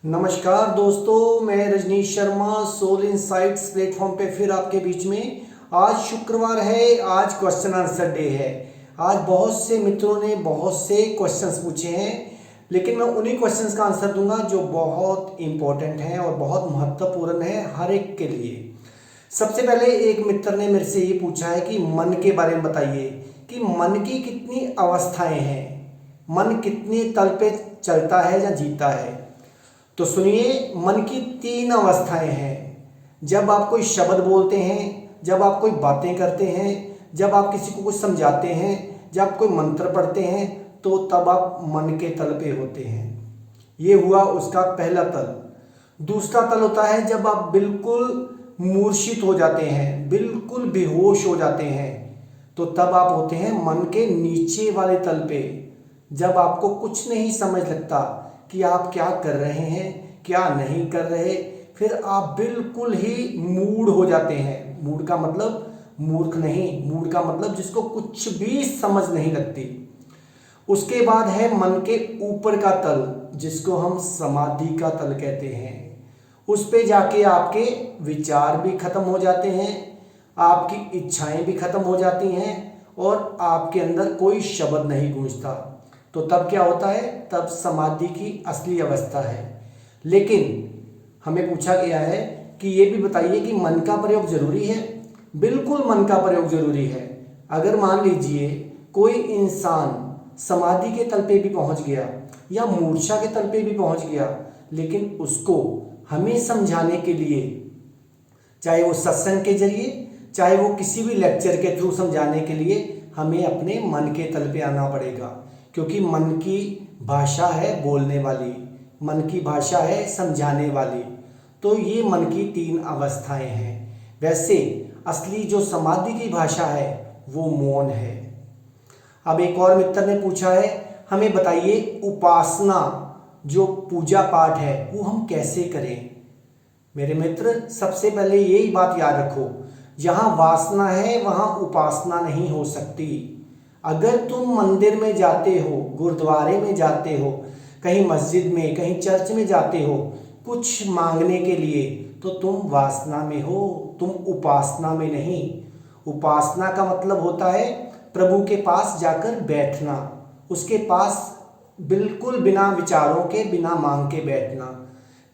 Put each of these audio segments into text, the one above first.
नमस्कार दोस्तों, मैं Rajneesh Sharma Soul Insights platform पे फिर आपके बीच में। आज शुक्रवार है, आज क्वेश्चन आंसर डे है। आज बहुत से मित्रों ने बहुत से क्वेश्चंस पूछे हैं, लेकिन मैं उन्हीं क्वेश्चंस का आंसर दूंगा जो बहुत इंपॉर्टेंट हैं और बहुत महत्वपूर्ण है हर एक के लिए। सबसे पहले एक मित्र ने मेरे से ये पूछा है कि मन के बारे में बताइए कि मन की कितनी अवस्थाएं हैं, मन कितने तल पे चलता है या जीता है। तो सुनिए, मन की 3 अवस्थाएं हैं। जब आप कोई शब्द बोलते हैं, जब आप कोई बातें करते हैं, जब आप किसी को कुछ समझाते हैं, जब आप कोई मंत्र पढ़ते हैं, तो तब आप मन के तल पे होते हैं। ये हुआ उसका पहला तल। दूसरा तल होता है जब आप बिल्कुल मूर्छित हो जाते हैं, बिल्कुल बेहोश हो जाते हैं, तो तब आप होते हैं मन के नीचे वाले तल पे। जब आपको कुछ नहीं समझ लगता कि आप क्या कर रहे हैं, क्या नहीं कर रहे, फिर आप बिल्कुल ही मूड हो जाते हैं। मूड का मतलब मूर्ख नहीं, मूड का मतलब जिसको कुछ भी समझ नहीं लगती। उसके बाद है मन के ऊपर का तल, जिसको हम समाधि का तल कहते हैं। उस पे जाके आपके विचार भी खत्म हो जाते हैं, आपकी इच्छाएं भी खत्म हो जाती हैं और आपके अंदर कोई शब्द नहीं गूंजता। तो तब क्या होता है? तब समाधि की असली अवस्था है। लेकिन हमें पूछा गया है कि ये भी बताइए कि मन का प्रयोग जरूरी है। बिल्कुल मन का प्रयोग जरूरी है। अगर मान लीजिए कोई इंसान समाधि के तल पे भी पहुंच गया या मूर्छा के तल पे भी पहुंच गया, लेकिन उसको हमें समझाने के लिए, चाहे वो सत्संग के जरिए, चाहे वो किसी भी लेक्चर के थ्रू समझाने के लिए, हमें अपने मन के तल पे आना पड़ेगा। क्योंकि मन की भाषा है बोलने वाली, मन की भाषा है समझाने वाली। तो ये मन की 3 अवस्थाएं हैं। वैसे असली जो समाधि की भाषा है वो मौन है। अब एक और मित्र ने पूछा है, हमें बताइए उपासना, जो पूजा पाठ है, वो हम कैसे करें। मेरे मित्र, सबसे पहले यही बात याद रखो, जहां वासना है वहां उपासना नहीं हो सकती। अगर तुम मंदिर में जाते हो, गुरुद्वारे में जाते हो, कहीं मस्जिद में, कहीं चर्च में जाते हो कुछ मांगने के लिए, तो तुम वासना में हो, तुम उपासना में नहीं। उपासना का मतलब होता है प्रभु के पास जाकर बैठना, उसके पास बिल्कुल बिना विचारों के, बिना मांग के बैठना।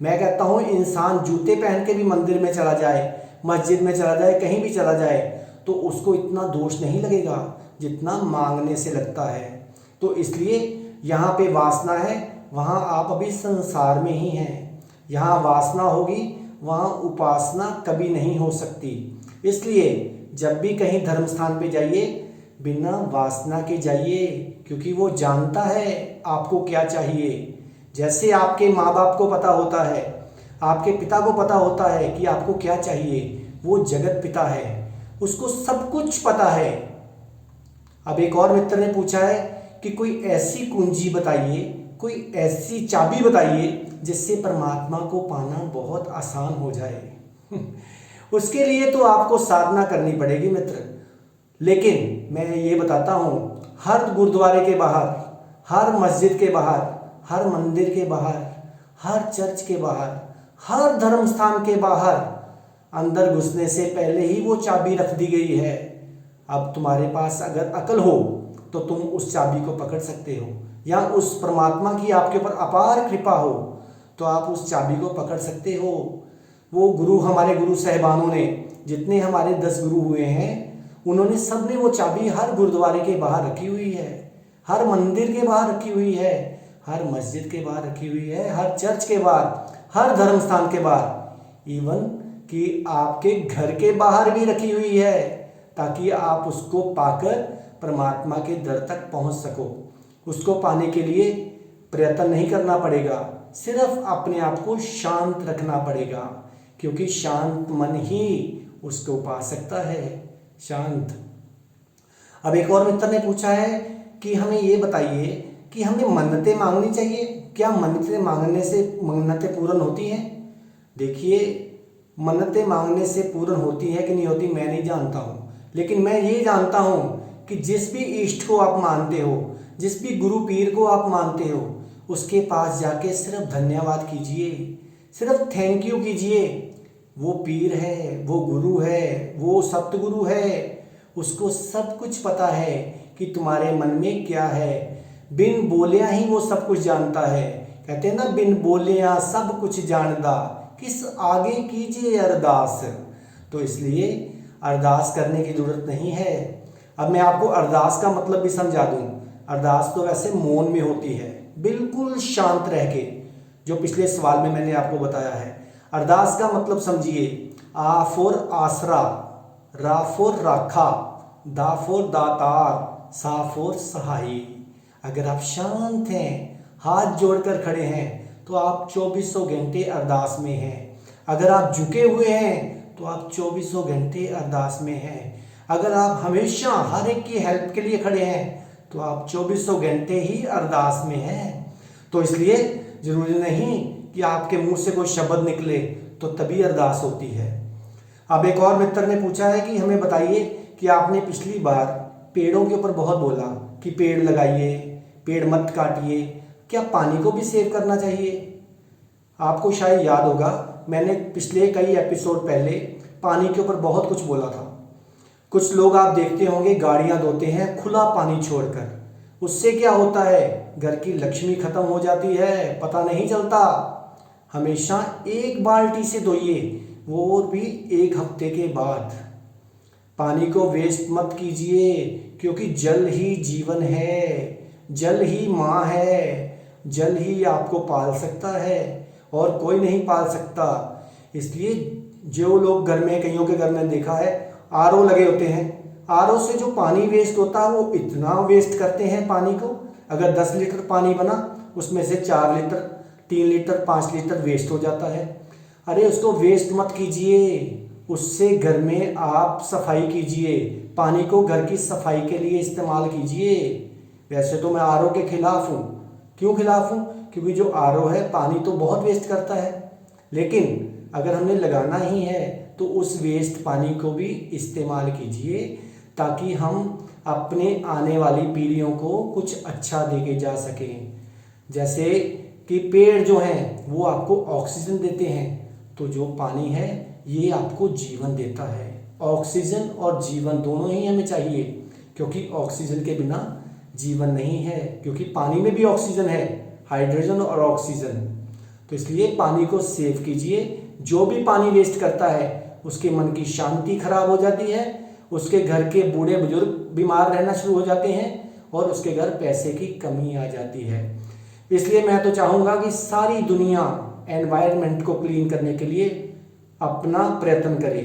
मैं कहता हूँ इंसान जूते पहन के भी मंदिर में चला जाए, मस्जिद में चला जाए, कहीं भी चला जाए, तो उसको इतना दोष नहीं लगेगा जितना मांगने से लगता है। तो इसलिए यहाँ पे वासना है, वहाँ आप अभी संसार में ही हैं। यहाँ वासना होगी वहाँ उपासना कभी नहीं हो सकती। इसलिए जब भी कहीं धर्म स्थान पे जाइए, बिना वासना के जाइए, क्योंकि वो जानता है आपको क्या चाहिए। जैसे आपके माँ बाप को पता होता है, आपके पिता को पता होता है कि आपको क्या चाहिए, वो जगत पिता है, उसको सब कुछ पता है। अब एक और मित्र ने पूछा है कि कोई ऐसी कुंजी बताइए, कोई ऐसी चाबी बताइए जिससे परमात्मा को पाना बहुत आसान हो जाए। उसके लिए तो आपको साधना करनी पड़ेगी मित्र। लेकिन मैं ये बताता हूँ, हर गुरुद्वारे के बाहर, हर मस्जिद के बाहर, हर मंदिर के बाहर, हर चर्च के बाहर, हर धर्म स्थान के बाहर अंदर घुसने से पहले ही वो चाबी रख दी गई है। अब तुम्हारे पास अगर अकल हो तो तुम उस चाबी को पकड़ सकते हो, या उस परमात्मा की आपके ऊपर अपार कृपा हो तो आप उस चाबी को पकड़ सकते हो। वो गुरु, हमारे गुरु साहिबानों ने, जितने हमारे 10 गुरु हुए हैं, उन्होंने सब ने वो चाबी हर गुरुद्वारे के बाहर रखी हुई है, हर मंदिर के बाहर रखी हुई है, हर मस्जिद के बाहर रखी हुई है, हर चर्च के बाहर, हर धर्म स्थान के बाहर, इवन कि आपके घर के बाहर भी रखी हुई है, ताकि आप उसको पाकर परमात्मा के दर तक पहुंच सको। उसको पाने के लिए प्रयत्न नहीं करना पड़ेगा, सिर्फ अपने आप को शांत रखना पड़ेगा, क्योंकि शांत मन ही उसको पा सकता है। शांत। अब एक और मित्र ने पूछा है कि हमें ये बताइए कि हमें मन्नतें मांगनी चाहिए, क्या मन्नतें मांगने से मन्नतें पूर्ण होती हैं। देखिए, मन्नतें मांगने से पूर्ण होती है कि नहीं होती मैं नहीं जानता हूँ, लेकिन मैं ये जानता हूँ कि जिस भी इष्ट को आप मानते हो, जिस भी गुरु पीर को आप मानते हो, उसके पास जाके सिर्फ धन्यवाद कीजिए, सिर्फ थैंक यू कीजिए। वो पीर है, वो गुरु है, वो सतगुरु है, उसको सब कुछ पता है कि तुम्हारे मन में क्या है। बिन बोलिया ही वो सब कुछ जानता है। कहते हैं ना, बिन बोलिया सब कुछ जानदा, किस आगे कीजिए अरदास। तो इसलिए अरदास करने की जरूरत नहीं है। अब मैं आपको अरदास का मतलब भी समझा दूं। अरदास तो वैसे मौन में होती है, बिल्कुल शांत रह के, जो पिछले सवाल में मैंने आपको बताया है। अरदास का मतलब समझिए, आ फॉर आसरा, रा फॉर राखा, दा फॉर दातार, सा फॉर सहाई। अगर आप शांत हैं, हाथ जोड़कर खड़े हैं, तो आप 2400 घंटे अरदास में हैं। अगर आप झुके हुए हैं तो आप 2400 घंटे अरदास में हैं। अगर आप हमेशा हर एक की हेल्प के लिए खड़े हैं तो आप 2400 घंटे ही अरदास में हैं। तो इसलिए जरूरी नहीं कि आपके मुंह से कोई शब्द निकले तो तभी अरदास होती है। अब एक और मित्र ने पूछा है कि हमें बताइए कि आपने पिछली बार पेड़ों के ऊपर बहुत बोला कि पेड़ लगाइए, पेड़ मत काटिए, क्या पानी को भी सेव करना चाहिए? आपको शायद याद होगा, मैंने पिछले कई एपिसोड पहले पानी के ऊपर बहुत कुछ बोला था। कुछ लोग आप देखते होंगे गाड़ियां धोते हैं खुला पानी छोड़कर। उससे क्या होता है, घर की लक्ष्मी खत्म हो जाती है, पता नहीं चलता। हमेशा एक बाल्टी से धोइए, वो भी 1 हफ्ते के बाद। पानी को वेस्ट मत कीजिए, क्योंकि जल ही जीवन है, जल ही माँ है, जल ही आपको पाल सकता है और कोई नहीं पाल सकता। इसलिए जो लोग घर में, कईयों के घर में देखा है, आरओ लगे होते हैं, आरओ से जो पानी वेस्ट होता है वो इतना वेस्ट करते हैं पानी को। अगर 10 लीटर पानी बना, उसमें से 4 लीटर, 3 लीटर, 5 लीटर वेस्ट हो जाता है। अरे उसको वेस्ट मत कीजिए, उससे घर में आप सफाई कीजिए, पानी को घर की सफाई के लिए इस्तेमाल कीजिए। वैसे तो मैं आरओ के खिलाफ हूँ। क्यों खिलाफ हूँ? क्योंकि जो आरओ है पानी तो बहुत वेस्ट करता है, लेकिन अगर हमने लगाना ही है तो उस वेस्ट पानी को भी इस्तेमाल कीजिए, ताकि हम अपने आने वाली पीढ़ियों को कुछ अच्छा दे के जा सकें। जैसे कि पेड़ जो हैं वो आपको ऑक्सीजन देते हैं, तो जो पानी है ये आपको जीवन देता है। ऑक्सीजन और जीवन दोनों ही हमें चाहिए, क्योंकि ऑक्सीजन के बिना जीवन नहीं है, क्योंकि पानी में भी ऑक्सीजन है, हाइड्रोजन और ऑक्सीजन। तो इसलिए पानी को सेव कीजिए। जो भी पानी वेस्ट करता है उसके मन की शांति खराब हो जाती है, उसके घर के बूढ़े बुजुर्ग बीमार रहना शुरू हो जाते हैं और उसके घर पैसे की कमी आ जाती है। इसलिए मैं तो चाहूँगा कि सारी दुनिया एनवायरनमेंट को क्लीन करने के लिए अपना प्रयत्न करे,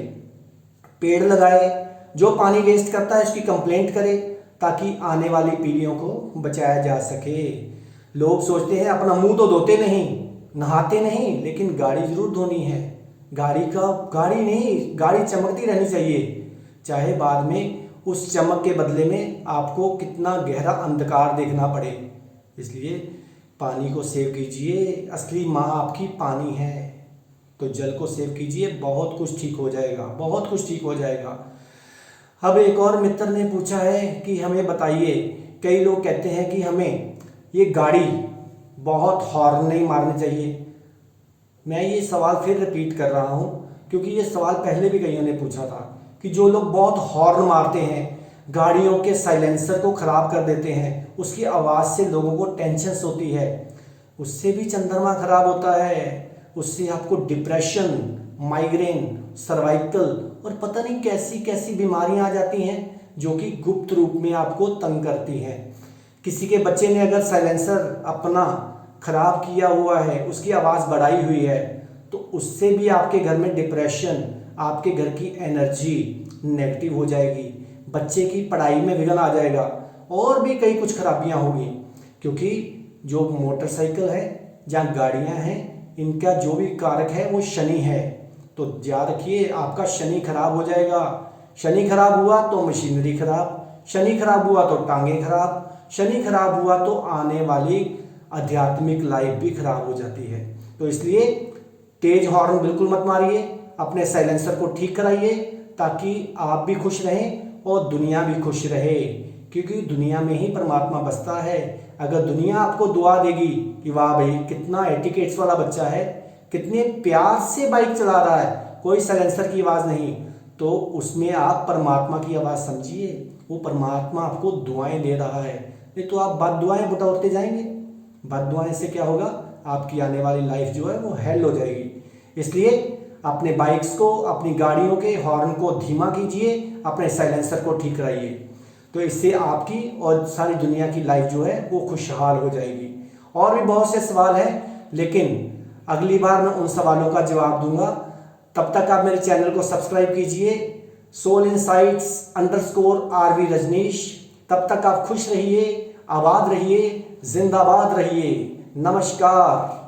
पेड़ लगाए, जो पानी वेस्ट करता है उसकी कंप्लेंट करे, ताकि आने वाली पीढ़ियों को बचाया जा सके। लोग सोचते हैं अपना मुंह तो धोते नहीं, नहाते नहीं, लेकिन गाड़ी जरूर धोनी है। गाड़ी चमकती रहनी चाहिए, चाहे बाद में उस चमक के बदले में आपको कितना गहरा अंधकार देखना पड़े। इसलिए पानी को सेव कीजिए, असली माँ आपकी पानी है। तो जल को सेव कीजिए, बहुत कुछ ठीक हो जाएगा, बहुत कुछ ठीक हो जाएगा। अब एक और मित्र ने पूछा है कि हमें बताइए, कई लोग कहते हैं कि हमें ये गाड़ी बहुत हॉर्न नहीं मारने चाहिए। मैं ये सवाल फिर रिपीट कर रहा हूँ, क्योंकि ये सवाल पहले भी कईयों ने पूछा था कि जो लोग बहुत हॉर्न मारते हैं, गाड़ियों के साइलेंसर को ख़राब कर देते हैं, उसकी आवाज़ से लोगों को टेंशन होती है, उससे भी चंद्रमा खराब होता है। उससे आपको डिप्रेशन, माइग्रेन, सर्वाइकल और पता नहीं कैसी कैसी बीमारियां आ जाती हैं, जो कि गुप्त रूप में आपको तंग करती हैं। किसी के बच्चे ने अगर साइलेंसर अपना खराब किया हुआ है, उसकी आवाज़ बढ़ाई हुई है, तो उससे भी आपके घर में डिप्रेशन, आपके घर की एनर्जी नेगेटिव हो जाएगी, बच्चे की पढ़ाई में विघ्न आ जाएगा और भी कई कुछ खराबियां होगी। क्योंकि जो मोटरसाइकिल है या गाड़ियां हैं, इनका जो भी कारक है वो शनि है। तो याद रखिए, आपका शनि खराब हो जाएगा। शनि खराब हुआ तो मशीनरी खराब, शनि खराब हुआ तो टांगे खराब, शनि खराब हुआ तो आने वाली आध्यात्मिक लाइफ भी खराब हो जाती है। तो इसलिए तेज हॉर्न बिल्कुल मत मारिए, अपने साइलेंसर को ठीक कराइए, ताकि आप भी खुश रहें और दुनिया भी खुश रहे। क्योंकि दुनिया में ही परमात्मा बसता है। अगर दुनिया आपको दुआ देगी कि वाह भाई कितना एटिकेट्स वाला बच्चा है, कितने प्यार से बाइक चला रहा है, कोई साइलेंसर की आवाज़ नहीं, तो उसमें आप परमात्मा की आवाज़ समझिए। वो परमात्मा आपको दुआएं दे रहा है। नहीं तो आप बद दुआएं बटोरते जाएंगे। बद दुआएं से क्या होगा, आपकी आने वाली लाइफ जो है वो हेल हो जाएगी। इसलिए अपने बाइक्स को, अपनी गाड़ियों के हॉर्न को धीमा कीजिए, अपने साइलेंसर को ठीक कराइए, तो इससे आपकी और सारी दुनिया की लाइफ जो है वो खुशहाल हो जाएगी। और भी बहुत से सवाल हैं, लेकिन अगली बार मैं उन सवालों का जवाब दूंगा। तब तक आप मेरे चैनल को सब्सक्राइब कीजिए, सोल insights_RV रजनीश। तब तक आप खुश रहिए, आबाद रहिए, जिंदाबाद रहिए। नमस्कार।